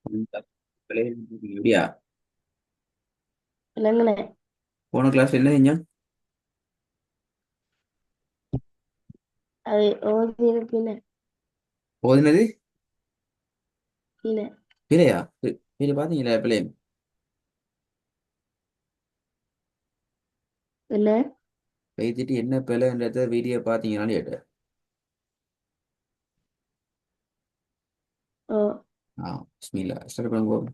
எப்படியா விளங்குன. போன கிளாஸ் என்ன செஞ்சோம்? அது ஓதி பின்ன போதுனது கீழே பிழையா? பிழை பாத்தீங்களா பிள்ளை? என்ன. வைத்துட்டு என்ன பிழைன்றத வீடியோ பாத்தீங்களான்னு கேட்டேன். ஓ. ஆ, பிஸ்மில்லா ஸ்டார்ட் பண்ணுவோம்.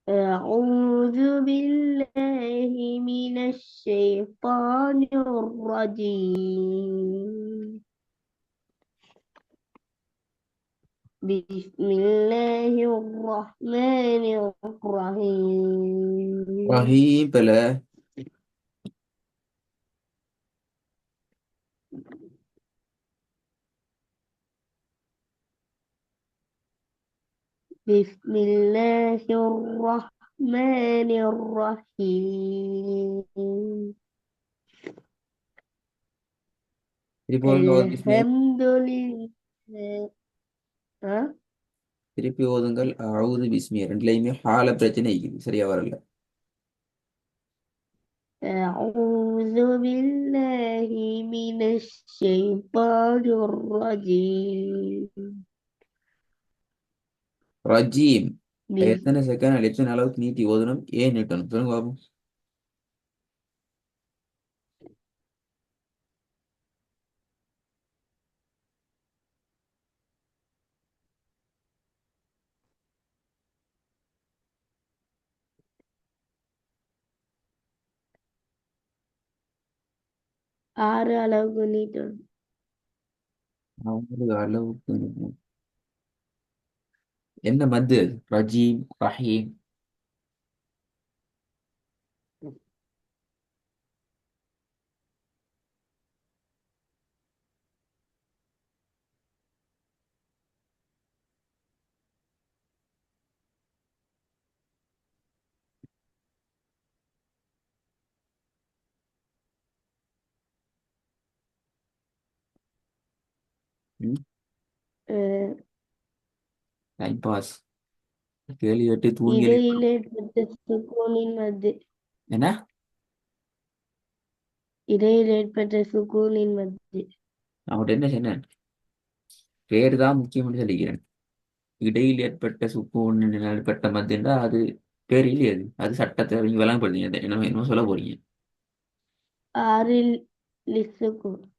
أعوذ بالله من الشيطان الرجيم. بسم الله الرحمن الرحيم. ரஹீம் பிழை. بسم الله الرحمن الرحيم. திருப்பி ஓதுங்க, ஓது பிஸ்மி. الحمد لله. ها. திருப்பி ஓதுங்கள். அவுது பிஸ்மி ரெண்டுலையுமே ஹால பிரச்சனை இருக்குது, சரியா வரல. أعوذ بالله من الشيطان الرجيم. ரஜீம். بس- எத்தனை செகண்ட் எத்தனை அளவுக்கு நீட்டி ஓதணும், ஏன் நிறுத்தணும் சொல்லுங்க பாப்போம். ஆறு அளவுக்கு நீட்டணும். அவங்களுக்கு அளவுக்கு என்ன மத்து அது? ரஜீம் ரஹீம். அஹ் டைம் பாஸ். கேள்வி கேட்டு தூங்கி இடையில் எழுப்பணும். ஏற்பட்ட சுக்கூனின் மத்து. என்ன? இடையில் ஏற்பட்ட சுக்கூனின் மத்து. அவங்கள்ட்ட என்ன சொன்னேன்? பேர் தான் முக்கியம்னு சொல்லிக்கிறேன். இடையில் ஏற்பட்ட சுக்கூன் ஏற்பட்ட மத்துண்டா அது பேர் இல்லையே. அது சட்டத்தை நீங்க விளங்கப்படுறீங்க. என்ன என்னமோ சொல்ல போறீங்க. ஆறில் லிசுக்கூன்.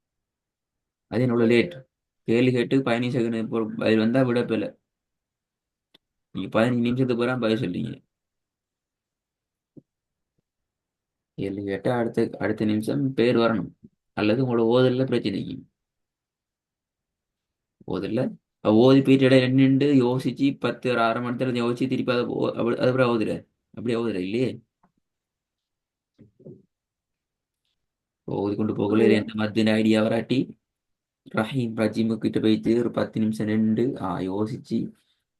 அது என்னோட லேட். கேள்வி கேட்டு 15 செகண்ட் பதில் வந்தா விட போல. நீங்க 15 நிமிஷத்துக்கு பிறகு பதில் சொல்றீங்க. கேள்வி கேட்டா அடுத்த அடுத்த நிமிஷம் பேர் வரணும். அல்லது உங்களோட ஓதல்ல பிரச்சனைக்கு. ஓதல்ல ஓதி போயிட்டு இடையில நின்று யோசிச்சு 10 ஒரு அரை மணி நேரம் யோசிச்சு திருப்பி அதை அதுக்கப்புறம் ஓதுற. அப்படியே ஓதுற இல்லையே. ஓதிக்கொண்டு போகல இல்ல. எந்த மத்திய ஐடியா வராட்டி ரஹீம் ரஜீமு கிட்ட போயிட்டு ஒரு 10 நிமிஷம் நின்று யோசிச்சு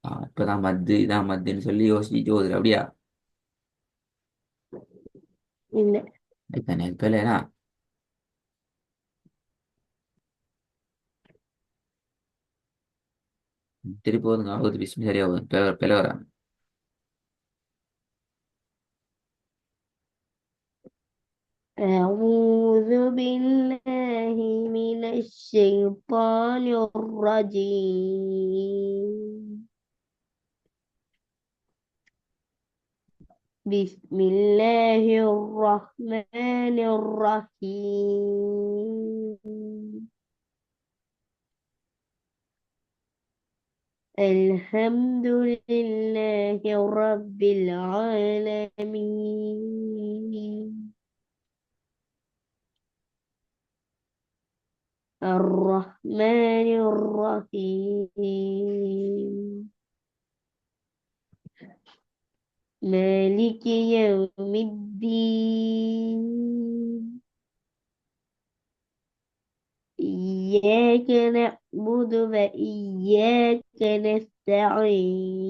இப்பதான் மத்து இதான் மத்துன்னு சொல்லி யோசிச்சு ஓதுற அப்படியா? இல்ல. இப்ப இல்லையா? திருப்பி ஓதுங்க. ஓது பிஸ்மி சரியா ஓதுங்க. பிழை வராம. أعوذ بالله من الشيطان الرجيم. بسم الله الرحمن الرحيم. الحمد لله رب العالمين. الرحمن الرحيم. مالك يوم الدين. إياك نعبد وإياك نستعين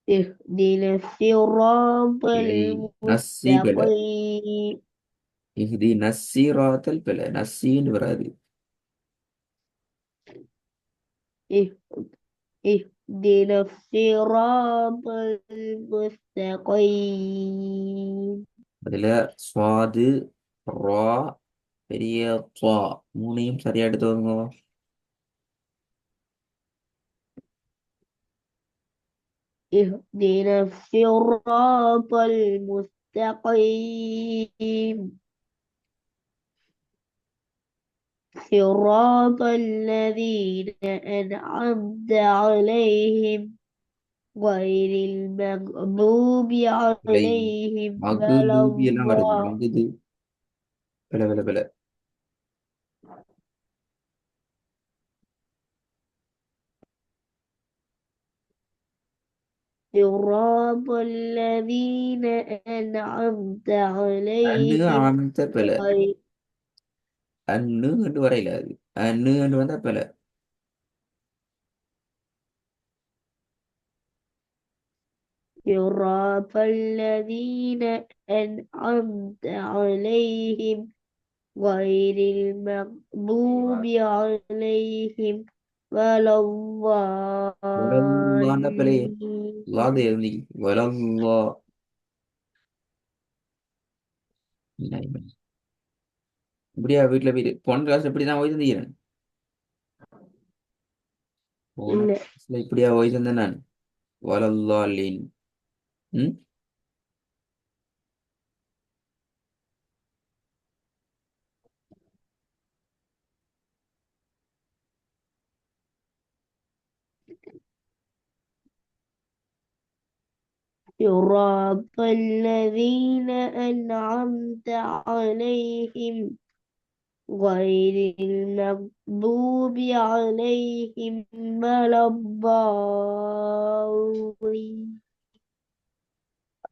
اهدنا الصراط நஸ்ஸி பெல المستقيم இஹ்தி நஸ்ஸீராத்தல் பெல நஸ்ஸின்னு வராது. اه- اهدنا الصراط المستقيم அதுல சுவாது ரா பெரிய துவா மூணையும் சரியா எடுத்து வருங்க. اهدنا الصراط المستقيم صراط الذين أنعمت عليهم غير المغضوب இல்லை عليهم ولا மகுதூபி எல்லாம் வருது. மகுது பெல பெல பெல صراط الذين أنعمت அன்னு عليهم ஆமத்த பெல غير அன்னு கண்டு வரையில அது அன்னு கண்டு வந்தா பெல. صراط الذين أنعمت عليهم غير المغضوب عليهم ولا வலல்லாண்ட பெலையே லாது الضالين எழுதி வலல்லா இல்லை. இப்படியா வீட்டுல போயிட்டு போன கிளாஸ் இப்படிதான் போய் தந்தீங்க. போன இல்ல கிளாஸ்ல இப்படியா போய் தந்தேன் நான். வலல்லாலின். ம். صراط الذين أنعمت عليهم غير المغضوب عليهم ولا الضالين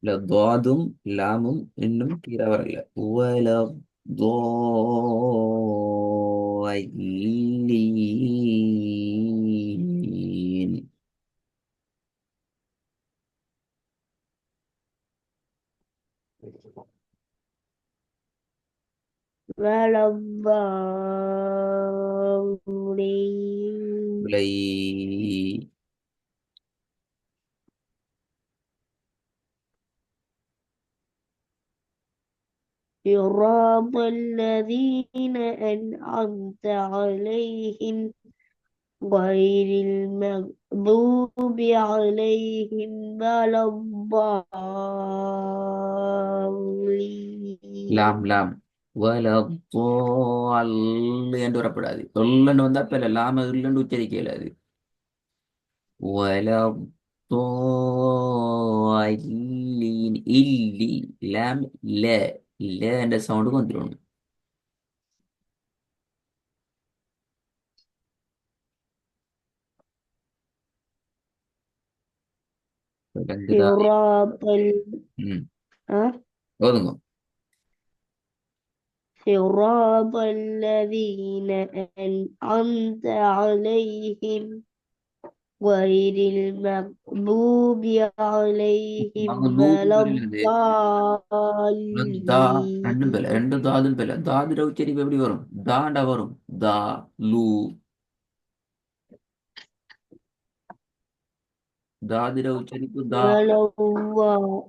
இல்ல துவாதும் லாமும் இன்னும் கீழே வரல. வல ضالين. ولا الضالين விலை صراط الذين أنعمت عليهم غير المغضوب عليهم ولا லாம் الضالين லாம் வல ضال என்று வரப்படாது. சொல்லன்னு வந்தா இப்ப லாம இல்லன்னு உச்சரிக்க இயலாது. ولا الضالين இல்லி லாம் ல ல என்ற சவுண்டுக்கு வந்துடும். விளங்குதா? صراط ம். أه؟ போதுங்க. صراط الذين أنعمت عليهم غير المغضوب عليهم மகதூப் ولا வருகிறது. தா ரெண்டும் பேல الضالين ரெண்டு தாதும் பேல தாதுட உச்சரிப்பு எப்படி வரும்? தாண்டா வரும். தா லூ தாதுட உச்சரிப்பு தா. ولا الضالين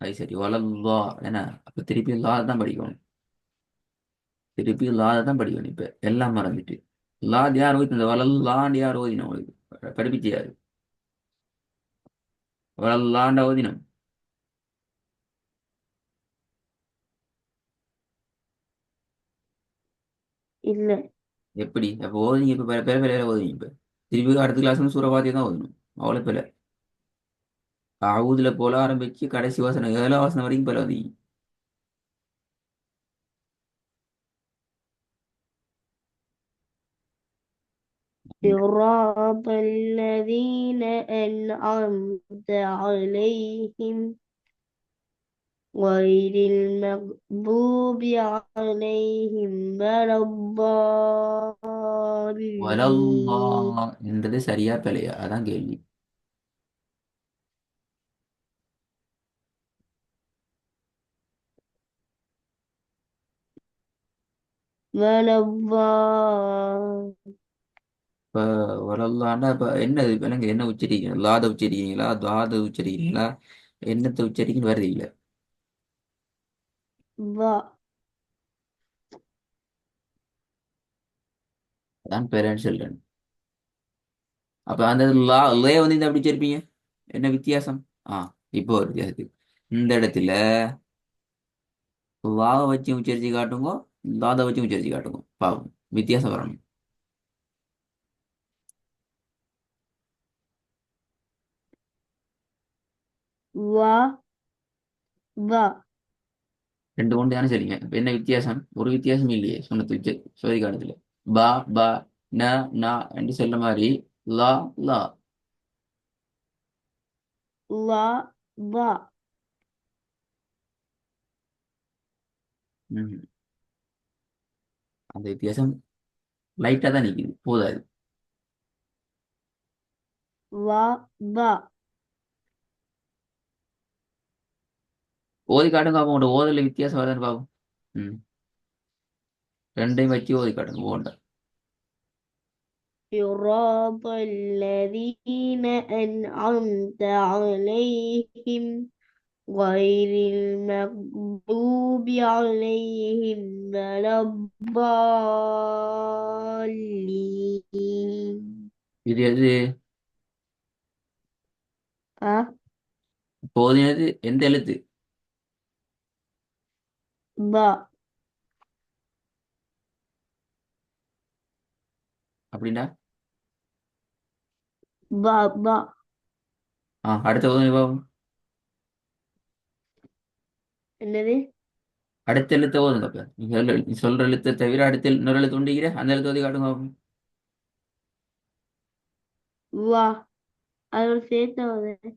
அது சரி வலல்லா என்ன அப்ப திருப்பி லா தான் படிக்கணும். திருப்பி லா தான் படிக்கணும். இப்ப எல்லாம் மறந்துட்டு லா யார் ஓதி இந்த வலல்லாண்டு யார் ஓதினம் உங்களுக்கு படிப்பிச்சு யாரு? வலல்லாண்ட ஓதினம் இல்ல எப்படி அப்ப ஓதுனீங்க இப்ப பெற பெற ஓதுனீங்க இப்ப திருப்பி அடுத்த கிளாஸ் சூறபாத்தியம் தான் ஓதணும். அவ்வளவு பேல அவுதுல போல ஆரம்பிச்சு கடைசி வாசனம் 7 வாசனம் வரைக்கும் பேல ஓதிங்க. صراط الذين أنعمت عليهم غير المغضوب عليهم ولا வலல்லா الضالين என்றது சரியா பிழையா அதான் கேள்வி. ولا الضالين இப்ப வலல்லான்னா இப்ப என்ன விலங்கு என்ன உச்சரிக்கிறீங்க? லாத உச்சரிக்கிறீங்களா, துவாத உச்சரிக்கிறீங்களா, என்னத்தை உச்சரிக்கன்னு வருது இல்ல. அதான் பேரண்ட்ஸ் சொல்றேன். அப்ப அந்த லே வந்து இந்த எப்படி உச்சரிப்பீங்க? என்ன வித்தியாசம்? ஆ, இப்போ ஒரு வித்தியாசத்துக்கு இந்த இடத்துல வாவை வச்சு உச்சரிச்சு காட்டுங்க, லாத வச்சு உச்சரிச்சு காட்டுங்க, பாவம் வித்தியாசம் வரணும். و ض ரெண்டு கொண்டு தானே சரிங்க. இப்ப என்ன வித்தியாசம்? ஒரு வித்தியாசம் இல்லையே சொன்னது சோதி காலத்துல. பா பா ந நா என்று சொல்ல மாதிரி லா லா. لا ض ம். அந்த வித்தியாசம் லைட்டா தான் நிக்குது, போதாது. لا ض ஓதி காட்டுங்க பாப்போம், உங்களோட ஓதல வித்தியாசம் வருதான்னு பாப்போம். ம். ரெண்டையும் வச்சு ஓதி காட்டுங்க போண்டா. صراط الذين أنعمت عليهم غير المغضوب عليهم ولا الضالين இது எது? أه போதினது எந்த எழுத்து? ض அப்படின்னா ض ض அடுத்த ஓதுங்க பாப்போம். என்னது அடுத்த எழுத்த ஓதுங்க. அப்ப நீ சொல்ற எழுத்தை தவிர அடுத்த இன்னொரு எழுத்து உண்டிக்கிற அந்த எழுத்து ஓதி காட்டுங்க பாப்போம். வா அதோட சேர்த்து வருது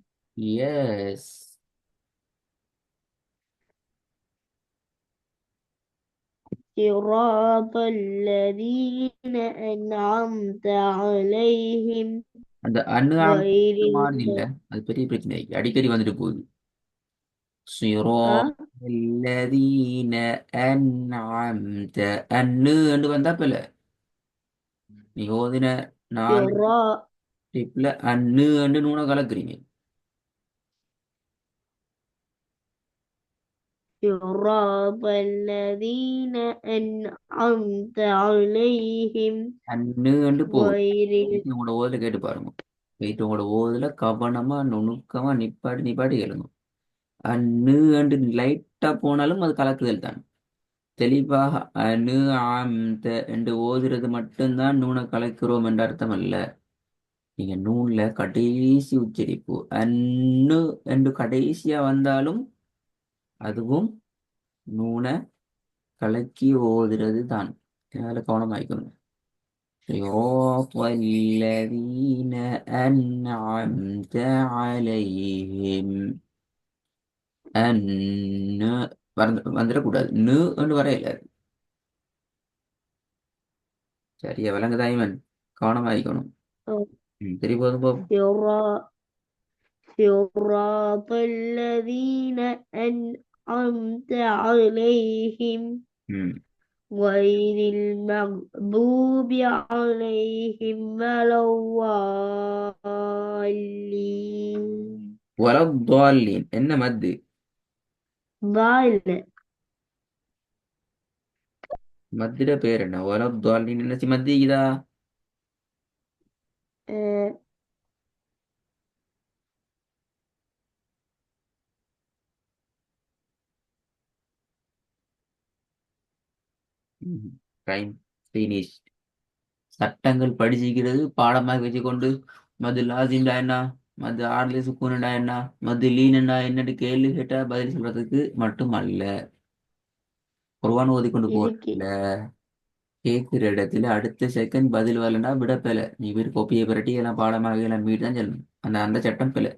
எஸ். صراط الذين أنعمت عليهم அந்த அணு غير மாறுது இல்ல, அது பெரிய பிரச்சனை அடிக்கடி வந்துட்டு போகுது. أه صراط الذين أنعمت அன்னு வந்தா போல நீ ஓதின நாலு صراط டிப்ல அன்னு நூன கலக்குறீங்க. صراط الذين أنعمت عليهم அன்னு போகுது. غير உங்களோட ஓதுல கேட்டு பாருங்க. போயிட்டு உங்களோட ஓதுல கவனமா நுணுக்கமா நிப்பாட்டி நிப்பாட்டி கேளுங்க. அன்னு லைட்டா போனாலும் அது கலக்குதல் தான். தெளிவாக அனு ஆம்த என்று ஓதுறது மட்டும்தான் நூனை கலைக்கிறோம் என்ற அர்த்தம் அல்ல. நீங்க நூன்ல கடைசி உச்சரிப்பு அன்னு என்று கடைசியா வந்தாலும் அதுவும் நூனை கலக்கி ஓதுறது தான். அதில் கவனமாய்க்கணும். صراط الذين أنعمت عليهم அன்னு வந்துடக்கூடாது. நு என்று வரையில. சரியா விளங்குதா இவன்? கவனமாய்க்கணும். சரி போதும் போ. صراط صراط الذين أنعمت عليهم ம். غير المغضوب عليهم ولا الضالين வலضالين என்ன மத்து? ضال மத்திட பேர் என்ன? வலضالين என்ன மத்திக்குதா? آه، டைம் ஃபினிஷ். சட்டங்கள் படிச்சுக்கிறது பாடமாக வச்சுக்கொண்டு மது லாசின்டா என்ன, மது ஆர்லி சுக்கூனண்டா என்ன, மது லீனண்டா என்னன்னு கேள்வி கேட்டா பதில் சொல்றதுக்கு மட்டும் அல்ல. குர்ஆன் ஓதிக்கொண்டு இதுக்கு போறதுல கேட்கிற இடத்துல அடுத்த செகண்ட் பதில் வரலன்னா விடப்பல நீ பேர் கோப்பியை பிரட்டி எல்லாம் பாடமாக எல்லாம் மீட்டு தான் சொல்லணும். அந்த அந்த சட்டம் பிள்ளை.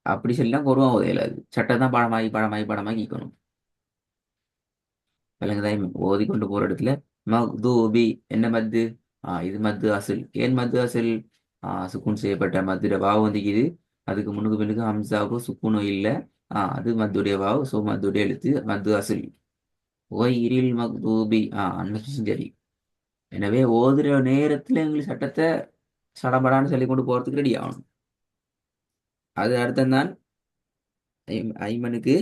அப்படி சொல்லலாம் வருவான் உதயல அது சட்டை தான் பாடமாகி பாடமாகி பாடமாகி கேட்கணும். விலங்குதான் ஓதி கொண்டு போற இடத்துல மக்தூபி என்ன மத்து? இது மத்து அசில். ஏன் மத்து அசில்? சுக்குன் செய்யப்பட்ட மத்துடைய வாவு வந்துக்குது. அதுக்கு முன்னுக்கு பின்னுக்கு ஹம்சாவுக்கு சுக்குனும் இல்லை. அது மத்துடைய வாவு. ஸோ மத்துடைய எழுத்து மத்து அசில். ஒயிரில் மக்தூபி அன்னைக்கும் சரி. எனவே ஓதுற நேரத்துல எங்களுக்கு சட்டத்தை சடபடான்னு சொல்லி கொண்டு போறதுக்கு ரெடி ஆகணும். அது அர்த்தம் தான் ஐமனுக்கு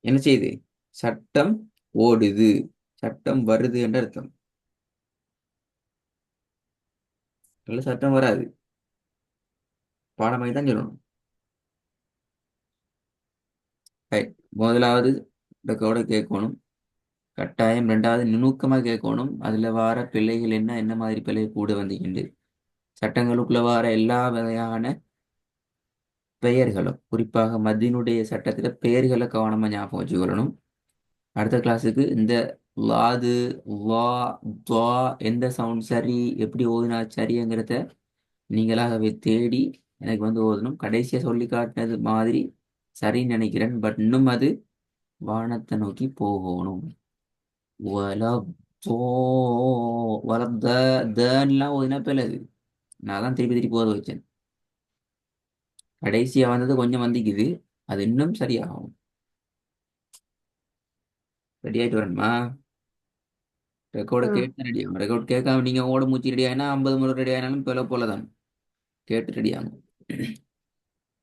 என்ன செய்யுது? சட்டம் ஓடுது, சட்டம் வருது என்ற அர்த்தம். நல்ல சட்டம் வராது, பாடமாகி தான் சொல்லணும். ரைட். முதலாவது ரெக்கார்ட கேட்கணும் கட்டாயம். ரெண்டாவது நுணுக்கமாக கேட்கணும். அதுல வார பிள்ளைகள் என்ன என்ன மாதிரி பிள்ளை கூட வந்துக்கிண்டு சட்டங்களுக்குள்ள வார எல்லா வகையான பெயர்களும் குறிப்பாக மத்தியினுடைய சட்டத்துல பெயர்களை கவனமா ஞாபகம் வச்சுக்கொள்ளணும். அடுத்த கிளாஸுக்கு இந்த லாது வா துவா எந்த சவுண்ட் சரி, எப்படி ஓதுனா சரிங்கிறத நீங்களாகவே தேடி எனக்கு வந்து ஓதணும். கடைசியா சொல்லி காட்டினது மாதிரி சரின்னு நினைக்கிறேன். பட் இன்னும் அது வானத்தை நோக்கி போகணும். வல தோ வல தன்லாம் ஓதுனா பிள்ளது. நான் தான் திருப்பி திருப்பி ஓத வச்சேன். கடைசியா வந்தது கொஞ்சம் வந்திக்குது. அது இன்னும் சரியாகும். ரெடி ஆயிட்டு வரணுமா? ரெக்கார்டை ஆ கேட்டு ரெடி ஆகும். ரெக்கார்ட் கேட்காம நீங்க ஓட மூச்சு ரெடி ஆயினா 50 முறை ரெடி ஆனாலும் போல போல தான். கேட்டு ரெடி ஆகும்.